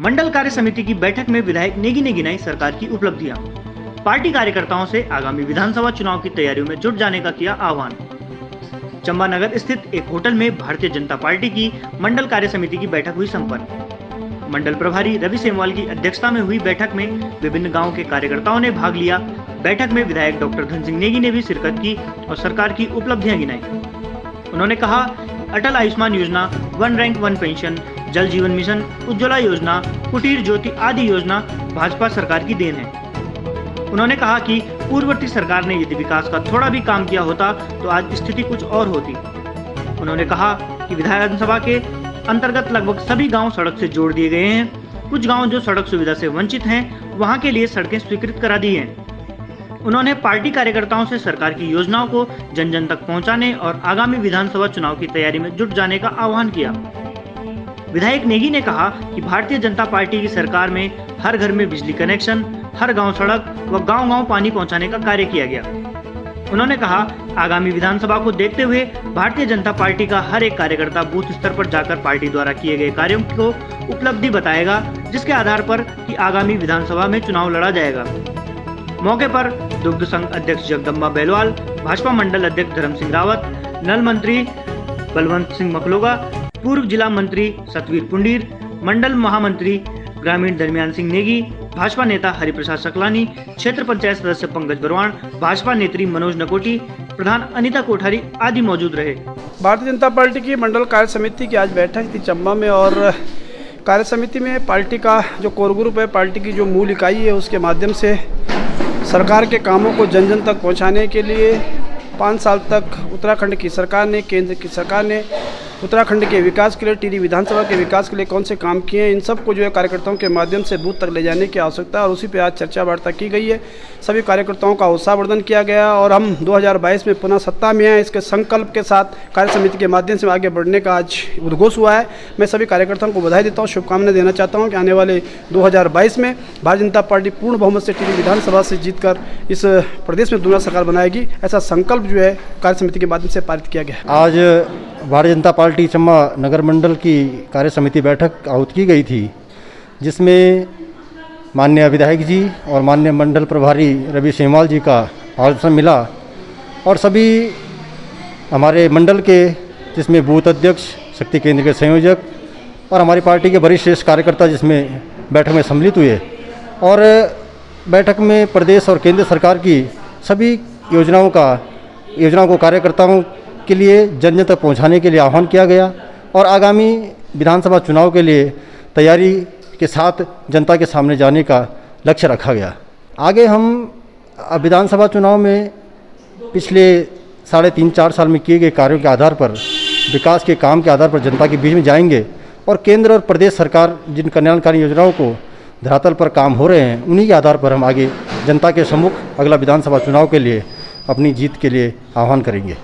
मंडल कार्य समिति की बैठक में विधायक नेगी ने गिनाई सरकार की उपलब्धियां। पार्टी कार्यकर्ताओं से आगामी विधानसभा चुनाव की तैयारियों में जुट जाने का किया आह्वान। चंबा नगर स्थित एक होटल में भारतीय जनता पार्टी की मंडल कार्य समिति की बैठक हुई संपन्न। मंडल प्रभारी रवि सेमवाल की अध्यक्षता में हुई बैठक में विभिन्न गाँव के कार्यकर्ताओं ने भाग लिया। बैठक में विधायक डॉक्टर धन सिंह नेगी ने भी शिरकत की और सरकार की उपलब्धियां गिनाई। उन्होंने कहा, अटल आयुष्मान योजना, वन रैंक वन पेंशन, जल जीवन मिशन, उज्ज्वला योजना, कुटीर ज्योति आदि योजना भाजपा सरकार की देन है। उन्होंने कहा कि पूर्ववर्ती सरकार ने यदि विकास का थोड़ा भी काम किया होता तो आज स्थिति कुछ और होती। उन्होंने कहा कि विधानसभा के अंतर्गत लगभग सभी गांव सड़क से जोड़ दिए गए हैं। कुछ गांव जो सड़क सुविधा से वंचित हैं, वहां के लिए सड़कें स्वीकृत करा दी हैं। उन्होंने पार्टी कार्यकर्ताओं से सरकार की योजनाओं को जन जन तक पहुंचाने और आगामी विधानसभा चुनाव की तैयारी में जुट जाने का आह्वान किया। विधायक नेगी ने कहा कि भारतीय जनता पार्टी की सरकार में हर घर में बिजली कनेक्शन, हर गांव सड़क व गांव-गांव पानी पहुंचाने का कार्य किया गया। उन्होंने कहा, आगामी विधानसभा को देखते हुए भारतीय जनता पार्टी का हर एक कार्यकर्ता बूथ स्तर पर जाकर पार्टी द्वारा किए गए कार्यों को उपलब्धि बताएगा, जिसके आधार पर कि आगामी विधानसभा में चुनाव लड़ा जाएगा। मौके पर दुग्ध संघ अध्यक्ष जगदम्बा बेलवाल, भाजपा मंडल अध्यक्ष धर्म सिंह रावत, नल मंत्री बलवंत सिंह मकलोगा, पूर्व जिला मंत्री सतवीर पुंडीर, मंडल महामंत्री ग्रामीण दरमियान सिंह नेगी, भाजपा नेता हरिप्रसाद सकलानी, क्षेत्र पंचायत सदस्य पंकज बरवाण, भाजपा नेत्री मनोज नकोटी, प्रधान अनीता कोठारी आदि मौजूद रहे। भारतीय जनता पार्टी की मंडल कार्य समिति की आज बैठक थी चंबा में और कार्य समिति में पार्टी का जो कोर ग्रुप है, पार्टी की जो मूल इकाई है, उसके माध्यम से सरकार के कामों को जन जन तक पहुंचाने के लिए 5 साल तक उत्तराखंड की सरकार ने, केंद्र की सरकार ने उत्तराखंड के विकास के लिए, टिहरी विधानसभा के विकास के लिए कौन से काम किए हैं, इन सब को जो है कार्यकर्ताओं के माध्यम से बूथ तक ले जाने की आवश्यकता है और उसी पे आज चर्चा वार्ता की गई है। सभी कार्यकर्ताओं का उत्साहवर्धन किया गया और हम 2022 में पुनः सत्ता में आए, इसके संकल्प के साथ कार्य समिति के माध्यम से आगे बढ़ने का आज उद्घोष हुआ है। मैं सभी कार्यकर्ताओं को बधाई देता हूँ, शुभकामनाएं देना चाहता हूँ कि आने वाले 2022 में भारतीय जनता पार्टी पूर्ण बहुमत से टिहरी विधानसभा से जीतकर इस प्रदेश में दूसरा सरकार बनाएगी। ऐसा संकल्प जो है कार्य समिति के माध्यम से पारित किया गया। आज भारतीय जनता पार्टी चंबा नगर मंडल की कार्य समिति बैठक आहूत की गई थी, जिसमें माननीय विधायक जी और माननीय मंडल प्रभारी रवि सेमवाल जी का आश्वासन मिला और सभी हमारे मंडल के, जिसमें बूथ अध्यक्ष, शक्ति केंद्र के संयोजक और हमारी पार्टी के वरिष्ठ कार्यकर्ता जिसमें बैठक में सम्मिलित हुए और बैठक में प्रदेश और केंद्र सरकार की सभी योजनाओं को कार्यकर्ताओं के लिए जन जन तक पहुँचाने के लिए आह्वान किया गया और आगामी विधानसभा चुनाव के लिए तैयारी के साथ जनता के सामने जाने का लक्ष्य रखा गया। आगे हम विधानसभा चुनाव में पिछले 3.5-4 साल में किए गए कार्यों के आधार पर, विकास के काम के आधार पर जनता के बीच में जाएंगे और केंद्र और प्रदेश सरकार जिन कल्याणकारी योजनाओं को धरातल पर काम हो रहे हैं, उन्हीं के आधार पर हम आगे जनता के सम्मुख अगला विधानसभा चुनाव के लिए अपनी जीत के लिए आह्वान करेंगे।